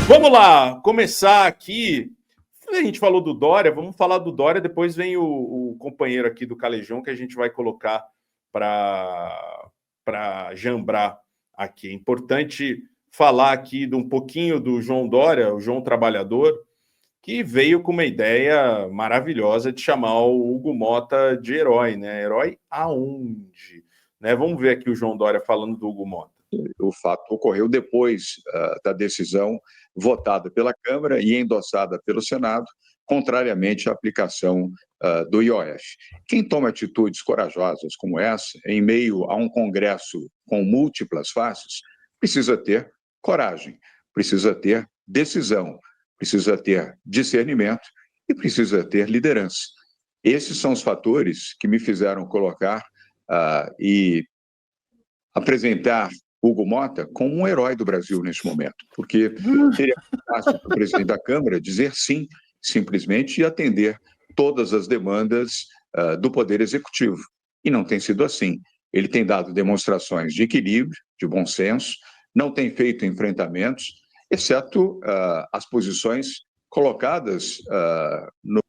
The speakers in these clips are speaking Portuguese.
Vamos lá, começar aqui. A gente falou do Dória, vamos falar do Dória, depois vem o companheiro aqui do Calejão que a gente vai colocar para jambrar aqui. É importante falar aqui de um pouquinho do João Dória, o João Trabalhador, que veio com uma ideia maravilhosa de chamar o Hugo Motta de herói, né? Herói aonde? Né? Vamos ver aqui o João Dória falando do Hugo Motta. O fato ocorreu depois da decisão votada pela Câmara e endossada pelo Senado, contrariamente à aplicação do IOF. Quem toma atitudes corajosas como essa, em meio a um Congresso com múltiplas faces, precisa ter coragem, precisa ter decisão, precisa ter discernimento e precisa ter liderança. Esses são os fatores que me fizeram colocar e apresentar Hugo Motta como um herói do Brasil neste momento, porque seria fácil para o presidente da Câmara dizer sim, simplesmente, e atender todas as demandas do Poder Executivo. E não tem sido assim. Ele tem dado demonstrações de equilíbrio, de bom senso, não tem feito enfrentamentos, exceto as posições colocadas no.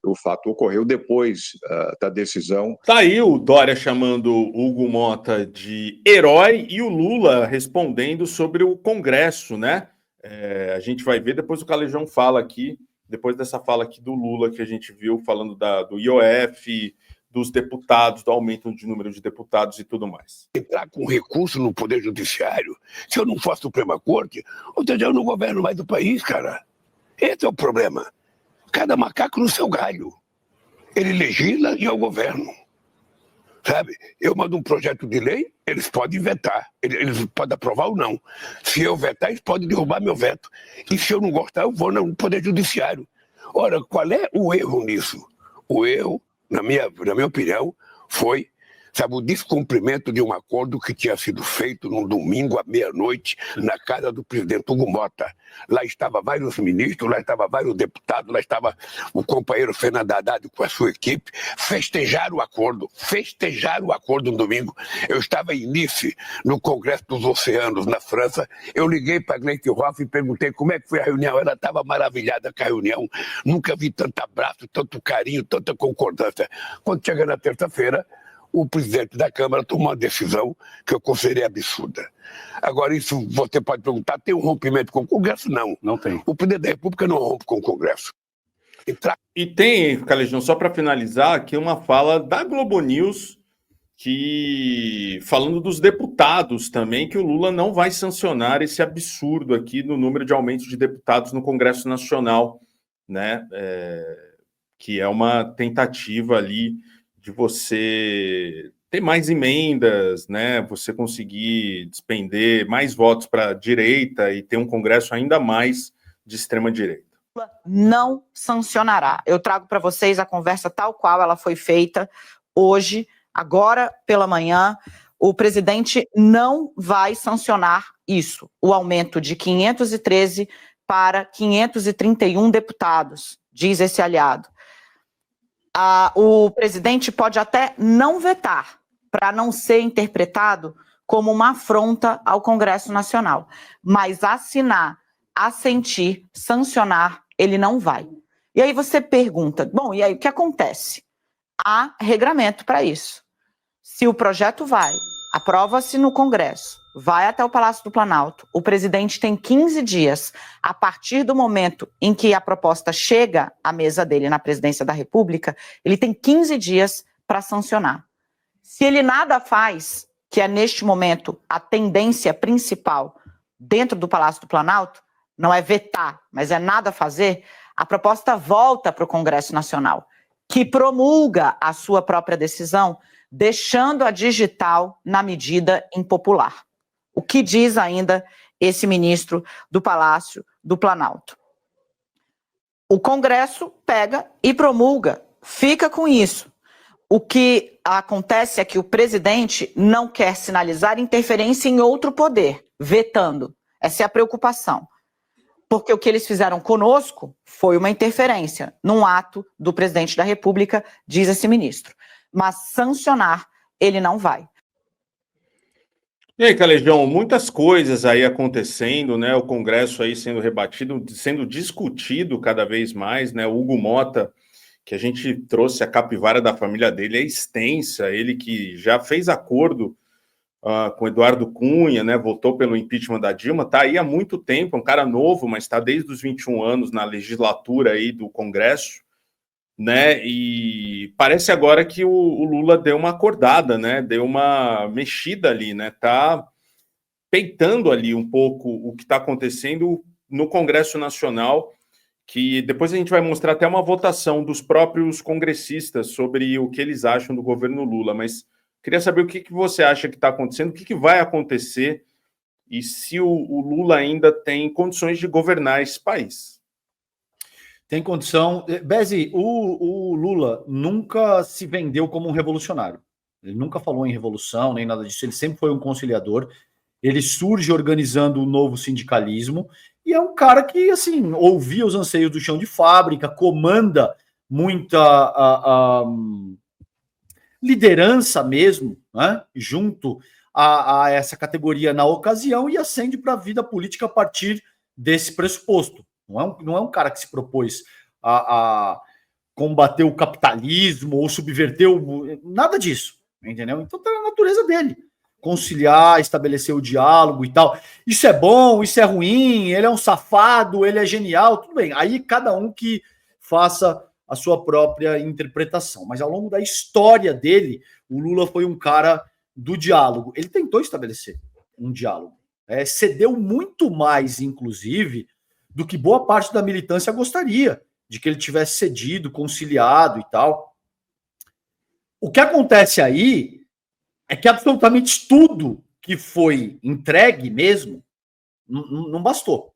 O fato ocorreu depois da decisão. Tá aí o Dória chamando o Hugo Motta de herói e o Lula respondendo sobre o Congresso, né? A gente vai ver, depois o Calejão fala aqui, depois dessa fala aqui do Lula que a gente viu, falando do IOF, dos deputados, do aumento de número de deputados e tudo mais. Entrar com recurso no Poder Judiciário, se eu não for a Suprema Corte, ou seja, eu não governo mais do país, cara. Esse é o problema. Cada macaco no seu galho. Ele legisla e é o governo. Sabe? Eu mando um projeto de lei, eles podem vetar. Eles podem aprovar ou não. Se eu vetar, eles podem derrubar meu veto. E se eu não gostar, eu vou no Poder Judiciário. Ora, qual é o erro nisso? O erro, na minha opinião, foi, sabe, o descumprimento de um acordo que tinha sido feito num domingo à meia-noite na casa do presidente Hugo Motta. Lá estavam vários ministros, lá estavam vários deputados, lá estava o companheiro Fernando Haddad com a sua equipe, festejaram o acordo no domingo. Eu estava em Nice, no Congresso dos Oceanos, na França. Eu liguei para a Gleisi Hoff e perguntei como é que foi a reunião. Ela estava maravilhada com a reunião. Nunca vi tanto abraço, tanto carinho, tanta concordância. Quando chega na terça-feira, o presidente da Câmara tomou uma decisão que eu considerei absurda. Agora, isso você pode perguntar, tem um rompimento com o Congresso? Não. Não tem. O presidente da República não rompe com o Congresso. E tem, Calejão, só para finalizar, aqui uma fala da Globo News, falando dos deputados também, que o Lula não vai sancionar esse absurdo aqui no número de aumentos de deputados no Congresso Nacional, né? Que é uma tentativa ali de você ter mais emendas, né? Você conseguir despender mais votos para a direita e ter um Congresso ainda mais de extrema-direita. Não sancionará. Eu trago para vocês a conversa tal qual ela foi feita hoje, agora pela manhã. O presidente não vai sancionar isso, o aumento de 513 para 531 deputados, diz esse aliado. O presidente pode até não vetar, para não ser interpretado como uma afronta ao Congresso Nacional, mas assinar, assentir, sancionar, ele não vai. E aí você pergunta, bom, e aí o que acontece? Há regramento para isso. Se o projeto vai, aprova-se no Congresso, vai até o Palácio do Planalto, o presidente tem 15 dias, a partir do momento em que a proposta chega à mesa dele na presidência da República, ele tem 15 dias para sancionar. Se ele nada faz, que é neste momento a tendência principal dentro do Palácio do Planalto, não é vetar, mas é nada fazer, a proposta volta para o Congresso Nacional, que promulga a sua própria decisão, deixando a digital na medida impopular. O que diz ainda esse ministro do Palácio do Planalto? O Congresso pega e promulga, fica com isso. O que acontece é que o presidente não quer sinalizar interferência em outro poder, vetando. Essa é a preocupação. Porque o que eles fizeram conosco foi uma interferência num ato do presidente da República, diz esse ministro. Mas sancionar, ele não vai. E aí, Calejão, muitas coisas aí acontecendo, né? O Congresso aí sendo rebatido, sendo discutido cada vez mais, né? O Hugo Mota, que a gente trouxe a capivara da família dele, é extensa, ele que já fez acordo com Eduardo Cunha, né? Votou pelo impeachment da Dilma, tá aí há muito tempo, um cara novo, mas está desde os 21 anos na legislatura aí do Congresso, né? E parece agora que o Lula deu uma acordada, né? Deu uma mexida ali, né? Tá peitando ali um pouco o que está acontecendo no Congresso Nacional, que depois a gente vai mostrar até uma votação dos próprios congressistas sobre o que eles acham do governo Lula, mas queria saber o que você acha que está acontecendo, o que vai acontecer e se o Lula ainda tem condições de governar esse país. Tem condição. Bezi, o Lula nunca se vendeu como um revolucionário. Ele nunca falou em revolução, nem nada disso. Ele sempre foi um conciliador. Ele surge organizando o novo sindicalismo e é um cara que, assim, ouvia os anseios do chão de fábrica, comanda muita liderança mesmo, né, junto a essa categoria na ocasião e ascende para a vida política a partir desse pressuposto. Não é um cara que se propôs a combater o capitalismo ou subverter nada disso, entendeu? Então tá na natureza dele. Conciliar, estabelecer o diálogo e tal. Isso é bom, isso é ruim, ele é um safado, ele é genial, tudo bem. Aí cada um que faça a sua própria interpretação. Mas ao longo da história dele, o Lula foi um cara do diálogo. Ele tentou estabelecer um diálogo. Cedeu muito mais, inclusive, do que boa parte da militância gostaria, de que ele tivesse cedido, conciliado e tal. O que acontece aí é que absolutamente tudo que foi entregue mesmo não bastou.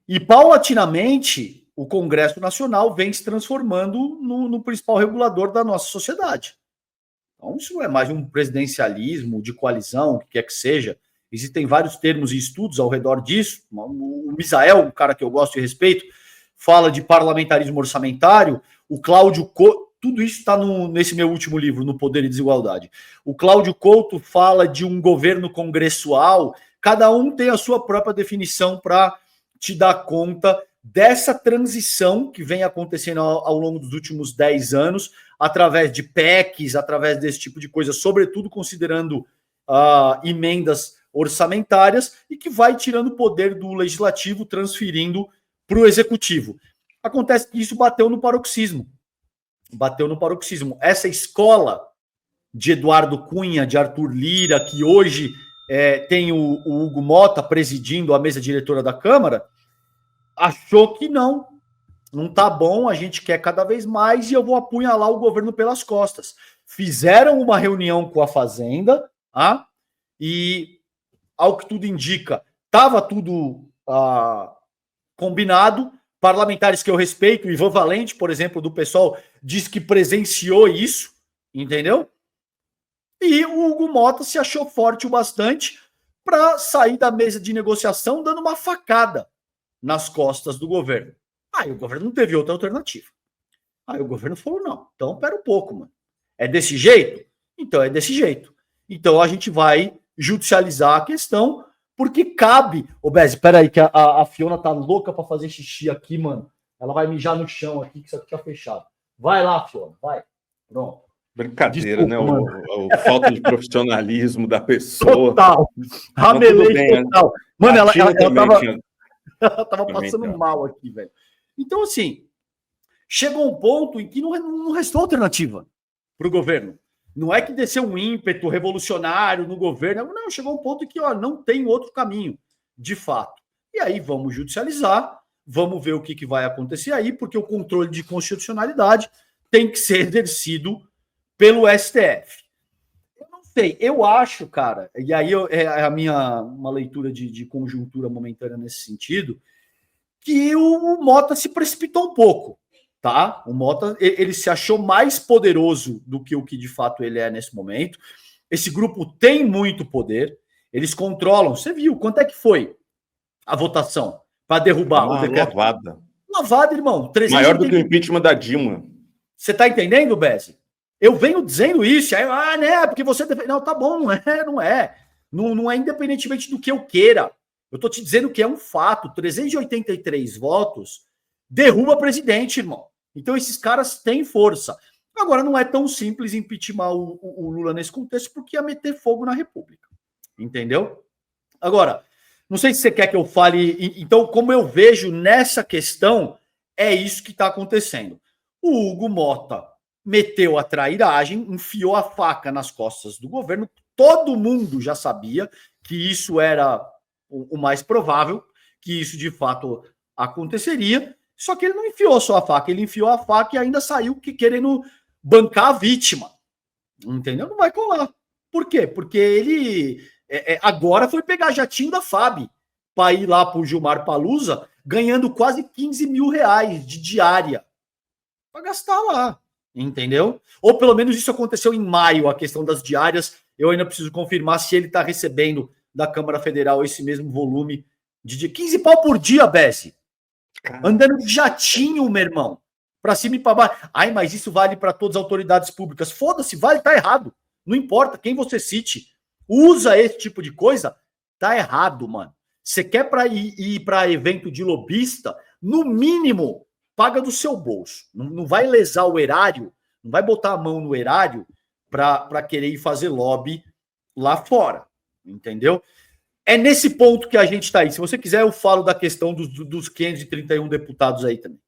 E, paulatinamente, o Congresso Nacional vem se transformando no principal regulador da nossa sociedade. Então, isso não é mais um presidencialismo de coalizão, o que quer que seja. Existem vários termos e estudos ao redor disso. O Misael, um cara que eu gosto e respeito, fala de parlamentarismo orçamentário. O Cláudio Couto, tudo isso está nesse meu último livro, No Poder e Desigualdade. O Cláudio Couto fala de um governo congressual. Cada um tem a sua própria definição para te dar conta dessa transição que vem acontecendo ao longo dos últimos 10 anos, através de PECs, através desse tipo de coisa, sobretudo considerando emendas orçamentárias, e que vai tirando o poder do legislativo, transferindo para o executivo. Acontece que isso bateu no paroxismo. Essa escola de Eduardo Cunha, de Arthur Lira, que hoje tem o Hugo Mota presidindo a mesa diretora da Câmara, achou que não tá bom, a gente quer cada vez mais e eu vou apunhalar o governo pelas costas. Fizeram uma reunião com a Fazenda, e, ao que tudo indica, estava tudo combinado. Parlamentares que eu respeito, o Ivan Valente, por exemplo, do PSOL, diz que presenciou isso, entendeu? E o Hugo Mota se achou forte o bastante para sair da mesa de negociação dando uma facada nas costas do governo. Aí o governo não teve outra alternativa. Aí o governo falou, não, então pera um pouco, mano. É desse jeito? Então é desse jeito. Então a gente vai judicializar a questão, porque cabe... Ô, Bezi, peraí, que a Fiona tá louca pra fazer xixi aqui, mano. Ela vai mijar no chão aqui, que isso aqui tá fechado. Vai lá, Fiona, vai. Pronto. Brincadeira, desculpa, né? O falta de profissionalismo da pessoa. Total. Ramelei total. Mano, ela tava passando então. mal aqui, velho. Então, assim, chegou um ponto em que não restou alternativa pro governo. Não é que desceu um ímpeto revolucionário no governo. Não, chegou um ponto em que não tem outro caminho, de fato. E aí vamos judicializar, vamos ver o que vai acontecer aí, porque o controle de constitucionalidade tem que ser exercido pelo STF. Eu não sei, eu acho, cara, e aí é uma leitura de conjuntura momentânea nesse sentido, que o Mota se precipitou um pouco. Tá? O Mota, ele se achou mais poderoso do que o que de fato ele é nesse momento. Esse grupo tem muito poder, eles controlam. Você viu quanto é que foi a votação para derrubar o decreto? Lavada, irmão. Maior do que o impeachment da Dilma. Você tá entendendo, Bezi? Eu venho dizendo isso, aí, né, porque você... Não, tá bom, não Não é independentemente do que eu queira. Eu tô te dizendo que é um fato. 383 votos derruba presidente, irmão. Então esses caras têm força. Agora, não é tão simples impeachment o Lula nesse contexto, porque ia meter fogo na República. Entendeu? Agora, não sei se você quer que eu fale... Então, como eu vejo nessa questão, é isso que está acontecendo. O Hugo Mota meteu a trairagem, enfiou a faca nas costas do governo. Todo mundo já sabia que isso era o mais provável, que isso de fato aconteceria. Só que ele não enfiou só a faca, ele enfiou a faca e ainda saiu querendo bancar a vítima. Entendeu? Não vai colar. Por quê? Porque ele agora foi pegar jatinho da FAB para ir lá para o Gilmar Palusa ganhando quase 15 mil reais de diária para gastar lá. Entendeu? Ou pelo menos isso aconteceu em maio, a questão das diárias. Eu ainda preciso confirmar se ele está recebendo da Câmara Federal esse mesmo volume de 15 pau por dia, Bessi. Andando de jatinho, meu irmão. Para cima e para baixo. Ai, mas isso vale para todas as autoridades públicas. Foda-se, vale, tá errado. Não importa quem você cite. Usa esse tipo de coisa, tá errado, mano. Você quer ir para evento de lobista, no mínimo, paga do seu bolso. Não vai lesar o erário, não vai botar a mão no erário para querer ir fazer lobby lá fora. Entendeu? É nesse ponto que a gente está aí. Se você quiser, eu falo da questão dos 531 deputados aí também.